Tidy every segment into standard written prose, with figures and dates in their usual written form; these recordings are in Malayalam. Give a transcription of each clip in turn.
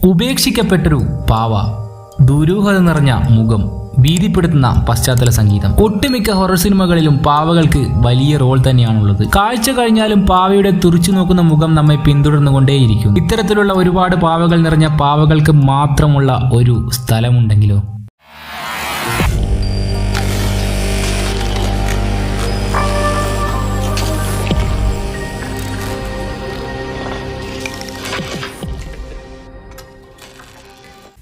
ഉപേക്ഷിക്കപ്പെട്ടൊരു പാവ, ദുരൂഹത നിറഞ്ഞ മുഖം, ഭീതിപ്പെടുത്തുന്ന പശ്ചാത്തല സംഗീതം. ഒട്ടുമിക്ക ഹൊറർ സിനിമകളിലും പാവകൾക്ക് വലിയ റോൾ തന്നെയാണുള്ളത്. കാഴ്ച കഴിഞ്ഞാലും പാവയുടെ തുറിച്ചു നോക്കുന്ന മുഖം നമ്മെ പിന്തുടർന്നുകൊണ്ടേയിരിക്കും. ഇത്തരത്തിലുള്ള ഒരുപാട് പാവകൾ നിറഞ്ഞ പാവകൾക്ക് മാത്രമുള്ള ഒരു സ്ഥലമുണ്ടെങ്കിലോ?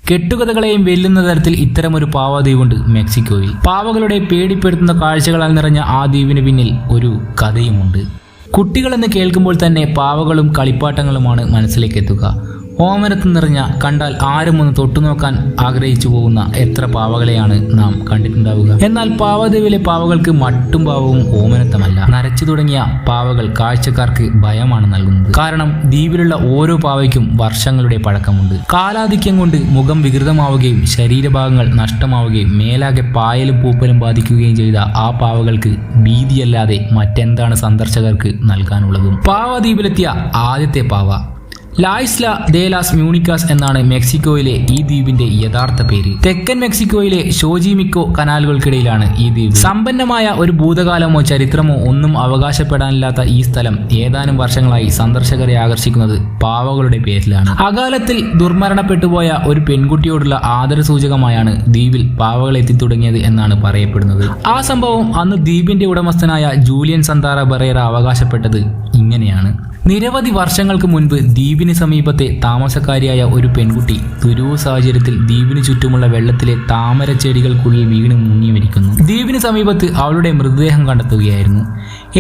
കെട്ടുകഥകളെയും വെല്ലുന്ന തരത്തിൽ ഇത്തരമൊരു പാവദ്വീപുണ്ട് മെക്സിക്കോയിൽ. പാവകളുടെ പേടിപ്പെടുത്തുന്ന കാഴ്ചകളാൽ നിറഞ്ഞ ആ ദ്വീപിന് പിന്നിൽ ഒരു കഥയുമുണ്ട്. കുട്ടികളെന്ന് കേൾക്കുമ്പോൾ തന്നെ പാവകളും കളിപ്പാട്ടങ്ങളുമാണ് മനസ്സിലേക്ക് എത്തുക. ഓമനത്ത് നിറഞ്ഞ, കണ്ടാൽ ആരും ഒന്ന് തൊട്ടുനോക്കാൻ ആഗ്രഹിച്ചു പോകുന്ന എത്ര പാവകളെയാണ് നാം കണ്ടിട്ടുണ്ടാവുക. എന്നാൽ പാവദ്വീപിലെ പാവകൾക്ക് മട്ടും പാവവും ഓമനത്തമല്ല. നരച്ചു തുടങ്ങിയ പാവകൾ കാഴ്ചക്കാർക്ക് ഭയമാണ് നൽകുന്നത്. കാരണം ദ്വീപിലുള്ള ഓരോ പാവയ്ക്കും വർഷങ്ങളുടെ പഴക്കമുണ്ട്. കാലാധിക്യം കൊണ്ട് മുഖം വികൃതമാവുകയും ശരീരഭാഗങ്ങൾ നഷ്ടമാവുകയും മേലാകെ പായലും പൂപ്പലും ബാധിക്കുകയും ചെയ്ത ആ പാവകൾക്ക് ഭീതിയല്ലാതെ മറ്റെന്താണ് സന്ദർശകർക്ക് നൽകാനുള്ളതും? പാവദ്വീപിലെത്തിയ ആദ്യത്തെ പാവ ലായിസ്ല ദേ ലാസ് മ്യൂണിക്കാസ് എന്നാണ് മെക്സിക്കോയിലെ ഈ ദ്വീപിന്റെ യഥാർത്ഥ പേര്. തെക്കൻ മെക്സിക്കോയിലെ ഷോജിമിക്കോ കനാലുകൾക്കിടയിലാണ് ഈ ദ്വീപ്. സമ്പന്നമായ ഒരു ഭൂതകാലമോ ചരിത്രമോ ഒന്നും അവകാശപ്പെടാനില്ലാത്ത ഈ സ്ഥലം ഏതാനും വർഷങ്ങളായി സന്ദർശകരെ ആകർഷിക്കുന്നത് പാവകളുടെ പേരിലാണ്. അകാലത്തിൽ ദുർമരണപ്പെട്ടുപോയ ഒരു പെൺകുട്ടിയോടുള്ള ആദരസൂചകമായാണ് ദ്വീപിൽ പാവകൾ എത്തിത്തുടങ്ങിയത് എന്നാണ് പറയപ്പെടുന്നത്. ആ സംഭവം അന്ന് ദ്വീപിന്റെ ഉടമസ്ഥനായ ജൂലിയൻ സന്താറ ബറേറ അവകാശപ്പെട്ടത് ഇങ്ങനെയാണ്. നിരവധി വർഷങ്ങൾക്ക് മുൻപ് ദ്വീപിന് സമീപത്തെ താമസക്കാരിയായ ഒരു പെൺകുട്ടി ദുരൂഹ സാഹചര്യത്തിൽ ദ്വീപിന് ചുറ്റുമുള്ള വെള്ളത്തിലെ താമരച്ചെടികൾക്കുള്ളിൽ വീണ് മുങ്ങി മരിക്കുന്നു. ദ്വീപിന് സമീപത്ത് അവളുടെ മൃതദേഹം കണ്ടെത്തുകയായിരുന്നു.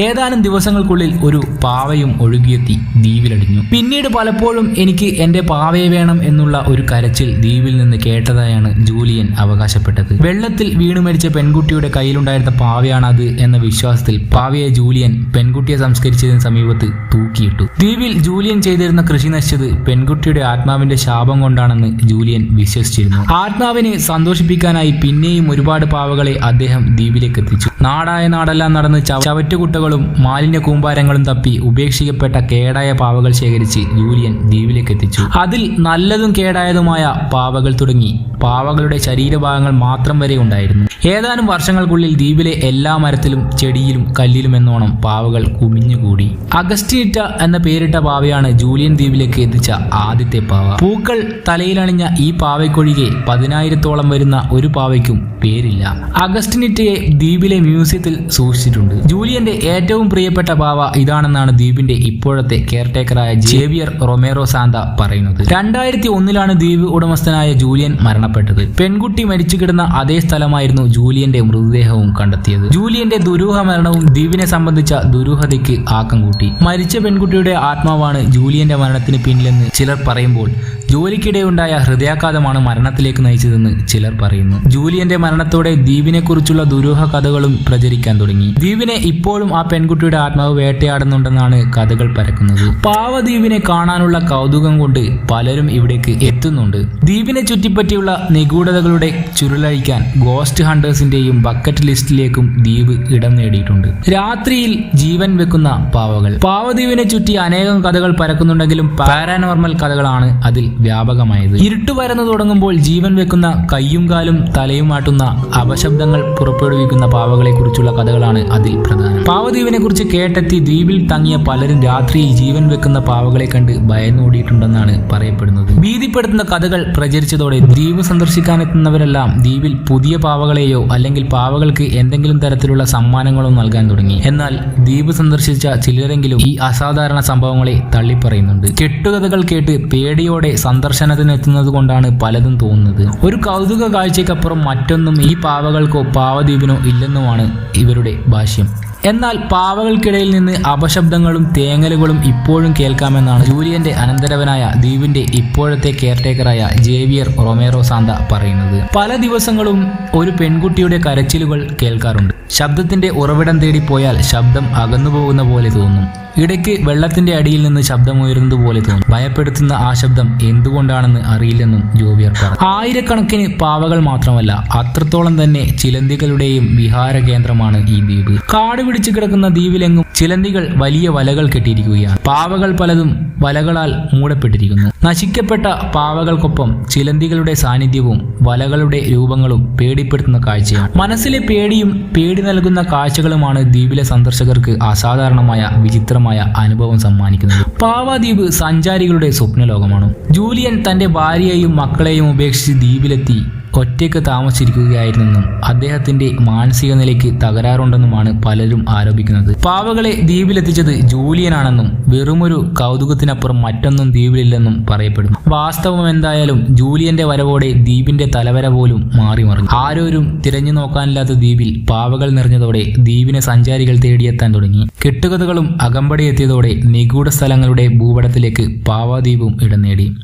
ഏതാനും ദിവസങ്ങൾക്കുള്ളിൽ ഒരു പാവയും ഒഴുകിയെത്തി ദ്വീപിലടിഞ്ഞു. പിന്നീട് പലപ്പോഴും എനിക്ക് എന്റെ പാവയെ വേണം എന്നുള്ള ഒരു കരച്ചിൽ ദ്വീപിൽ നിന്ന് കേട്ടതായാണ് ജൂലിയൻ അവകാശപ്പെട്ടത്. വെള്ളത്തിൽ വീണു മരിച്ച പെൺകുട്ടിയുടെ കയ്യിലുണ്ടായിരുന്ന പാവയാണ് അത് എന്ന വിശ്വാസത്തിൽ പാവയെ ജൂലിയൻ പെൺകുട്ടിയെ സംസ്കരിച്ചതിന് സമീപത്ത് തൂക്കിയിട്ടു. ദ്വീപിൽ ജൂലിയൻ ചെയ്തിരുന്ന കൃഷി നശിച്ചത് പെൺകുട്ടിയുടെ ആത്മാവിന്റെ ശാപം കൊണ്ടാണെന്ന് ജൂലിയൻ വിശ്വസിച്ചിരുന്നു. ആത്മാവിനെ സന്തോഷിപ്പിക്കാനായി പിന്നെയും ഒരുപാട് പാവകളെ അദ്ദേഹം ദ്വീപിലേക്ക് എത്തിച്ചു. നാടായ നാടെല്ലാം നടന്ന് ചവറ്റുകുട്ടകളും മാലിന്യ കൂമ്പാരങ്ങളും തപ്പി ഉപേക്ഷിക്കപ്പെട്ട കേടായ പാവകൾ ശേഖരിച്ച് ജൂലിയൻ ദ്വീപിലേക്ക് എത്തിച്ചു. അതിൽ നല്ലതും കേടായതുമായ പാവകൾ തുടങ്ങി പാവകളുടെ ശരീരഭാഗങ്ങൾ മാത്രം വരെ ഉണ്ടായിരുന്നു. ഏതാനും വർഷങ്ങൾക്കുള്ളിൽ ദ്വീപിലെ എല്ലാ മരത്തിലും ചെടിയിലും കല്ലിലും എന്നോണം പാവകൾ കുമിഞ്ഞുകൂടി. അഗസ്റ്റിനിറ്റ എന്ന പേരിട്ട പാവയാണ് ജൂലിയൻ ദ്വീപിലേക്ക് എത്തിച്ച ആദ്യത്തെ പാവ. പൂക്കൾ തലയിലണിഞ്ഞ ഈ പാവയ്ക്കൊഴികെ 10,000-ഓളം വരുന്ന ഒരു പാവയ്ക്കും പേരില്ല. അഗസ്റ്റിനിറ്റയെ ദ്വീപിലെ മ്യൂസിയത്തിൽ സൂക്ഷിച്ചിട്ടുണ്ട്. ജൂലിയന്റെ ഏറ്റവും പ്രിയപ്പെട്ട പാവ ഇതാണെന്നാണ് ദ്വീപിന്റെ ഇപ്പോഴത്തെ കെയർടേക്കറായ ജേവിയർ റൊമേറോ സാന്ത പറയുന്നത്. 2001-ലാണ് ദ്വീപ് ഉടമസ്ഥനായ ജൂലിയൻ മരണപ്പെട്ടത്. പെൺകുട്ടി മരിച്ചു കിടന്ന അതേ സ്ഥലമായിരുന്നു ജൂലിയന്റെ മൃതദേഹവും കണ്ടെത്തിയത്. ജൂലിയന്റെ ദുരൂഹ മരണവും ദ്വീപിനെ സംബന്ധിച്ച ദുരൂഹതയ്ക്ക് ആക്കം കൂട്ടി. മരിച്ച പെൺകുട്ടിയുടെ ആത്മാവാണ് ജൂലിയന്റെ മരണത്തിന് പിന്നിലെന്ന് ചിലർ പറയുമ്പോൾ ജോലിക്കിടെയുണ്ടായ ഹൃദയാഘാതമാണ് മരണത്തിലേക്ക് നയിച്ചതെന്ന് ചിലർ പറയുന്നു. ജൂലിയന്റെ മരണത്തോടെ ദ്വീപിനെ കുറിച്ചുള്ള ദുരൂഹ കഥകളും പ്രചരിക്കാൻ തുടങ്ങി. ദ്വീപിനെ ഇപ്പോഴും ആ പെൺകുട്ടിയുടെ ആത്മാവ് വേട്ടയാടുന്നുണ്ടെന്നാണ് കഥകൾ പരക്കുന്നത്. പാവദ്വീപിനെ കാണാനുള്ള കൗതുകം കൊണ്ട് പലരും ഇവിടേക്ക് എത്തുന്നുണ്ട്. ദ്വീപിനെ ചുറ്റിപ്പറ്റിയുള്ള നിഗൂഢതകളുടെ ചുരുളഴിക്കാൻ ഗോസ്റ്റ് ഹണ്ടേഴ്സിന്റെയും ബക്കറ്റ് ലിസ്റ്റിലേക്കും ദ്വീപ് ഇടം നേടിയിട്ടുണ്ട്. രാത്രിയിൽ ജീവൻ വെക്കുന്ന പാവകൾ. പാവദ്വീപിനെ ചുറ്റി അനേകം കഥകൾ പരക്കുന്നുണ്ടെങ്കിലും പാരാനോർമൽ കഥകളാണ് അതിൽ വ്യാപകമായത്. ഇരുട്ട് പരന്നു തുടങ്ങുമ്പോൾ ജീവൻ വെക്കുന്ന കയ്യും കാലും തലയുമാട്ടുന്ന അപശബ്ദങ്ങൾ പുറപ്പെടുവിക്കുന്ന പാവകളെ കുറിച്ചുള്ള കഥകളാണ് അതിൽ പ്രധാനം. പാവദ്വീപിനെ കുറിച്ച് കേട്ടെത്തി ദ്വീപിൽ തങ്ങിയ പലരും രാത്രിയിൽ ജീവൻ വെക്കുന്ന പാവകളെ കണ്ട് ഭയന്നോടിയിട്ടുണ്ടെന്നാണ് പറയപ്പെടുന്നത്. ഭീതിപ്പെടുത്തുന്ന കഥകൾ പ്രചരിച്ചതോടെ ദ്വീപ് സന്ദർശിക്കാനെത്തുന്നവരെല്ലാം ദ്വീപിൽ പുതിയ പാവകളെയോ അല്ലെങ്കിൽ പാവകൾക്ക് എന്തെങ്കിലും തരത്തിലുള്ള സമ്മാനങ്ങളോ നൽകാൻ തുടങ്ങി. എന്നാൽ ദ്വീപ് സന്ദർശിച്ച ചിലരെങ്കിലും ഈ അസാധാരണ സംഭവങ്ങളെ തള്ളിപ്പറയുന്നുണ്ട്. കെട്ടുകഥകൾ കേട്ട് പേടിയോടെ സന്ദർശനത്തിനെത്തുന്നത് കൊണ്ടാണ് പലതും തോന്നുന്നത്. ഒരു കൗതുക കാഴ്ചയ്ക്കപ്പുറം മറ്റൊന്നും ഈ പാവകൾക്കോ പാവദ്വീപിനോ ഇല്ലെന്നുമാണ് ഇവരുടെ ഭാഷ്യം. എന്നാൽ പാവകൾക്കിടയിൽ നിന്ന് അപശബ്ദങ്ങളും തേങ്ങലുകളും ഇപ്പോഴും കേൾക്കാമെന്നാണ് ജൂലിയന്റെ അനന്തരവനായ ദ്വീപിന്റെ ഇപ്പോഴത്തെ കെയർടേക്കറായ ജേവിയർ റൊമേറോ സാന്ത പറയുന്നത്. പല ദിവസങ്ങളും ഒരു പെൺകുട്ടിയുടെ കരച്ചിലുകൾ കേൾക്കാറുണ്ട്. ശബ്ദത്തിന്റെ ഉറവിടം തേടിപ്പോയാൽ ശബ്ദം അകന്നുപോകുന്ന പോലെ തോന്നും. ഇടയ്ക്ക് വെള്ളത്തിന്റെ അടിയിൽ നിന്ന് ശബ്ദമുയരുന്നത് പോലെ തോന്നും. ഭയപ്പെടുത്തുന്ന ആ ശബ്ദം എന്തുകൊണ്ടാണെന്ന് അറിയില്ലെന്നും ജോവിയർ പറഞ്ഞു. ആയിരക്കണക്കിന് പാവകൾ മാത്രമല്ല, അത്രത്തോളം തന്നെ ചിലന്തികളുടെയും വിഹാര കേന്ദ്രമാണ് ഈ ദ്വീപ്. കാട് പിടിച്ചു കിടക്കുന്ന ദ്വീപിലെങ്ങും ചിലന്തികൾ വലിയ വലകൾ കെട്ടിയിരിക്കുകയാണ്. പാവകൾ പലതും വലകളാൽ മൂടപ്പെട്ടിരിക്കുന്നു. നശിക്കപ്പെട്ട പാവകൾക്കൊപ്പം ചിലന്തികളുടെ സാന്നിധ്യവും വലകളുടെ രൂപങ്ങളും പേടിപ്പെടുത്തുന്ന കാഴ്ചയാണ്. മനസ്സിലെ പേടിയും പേടി നൽകുന്ന കാഴ്ചകളുമാണ് ദ്വീപിലെ സന്ദർശകർക്ക് അസാധാരണമായ വിചിത്രമായ അനുഭവം സമ്മാനിക്കുന്നത്. പാവദ്വീപ് സഞ്ചാരികളുടെ സ്വപ്നലോകമാണ്. ജൂലിയൻ തന്റെ ഭാര്യയെയും മക്കളെയും ഉപേക്ഷിച്ച് ദ്വീപിലെത്തി ഒറ്റയ്ക്ക് താമസിച്ചിരിക്കുകയായിരുന്നെന്നും അദ്ദേഹത്തിന്റെ മാനസിക നിലയ്ക്ക് തകരാറുണ്ടെന്നുമാണ് പലരും ആരോപിക്കുന്നത്. പാവകളെ ദ്വീപിലെത്തിച്ചത് ജൂലിയനാണെന്നും വെറുമൊരു കൗതുകത്തിനപ്പുറം മറ്റൊന്നും ദ്വീപിലില്ലെന്നും പറയപ്പെടുന്നു. വാസ്തവം എന്തായാലും ജൂലിയന്റെ വരവോടെ ദ്വീപിന്റെ തലവര പോലും മാറിമറിഞ്ഞു. ആരോരും തിരഞ്ഞു നോക്കാനില്ലാത്ത ദ്വീപിൽ പാവകൾ നിറഞ്ഞതോടെ ദ്വീപിനെ സഞ്ചാരികൾ തേടിയെത്താൻ തുടങ്ങി. കെട്ടുകഥകളും അകമ്പടി എത്തിയതോടെ നിഗൂഢ സ്ഥലങ്ങളുടെ ഭൂപടത്തിലേക്ക് പാവദ്വീപും ഇടം നേടി.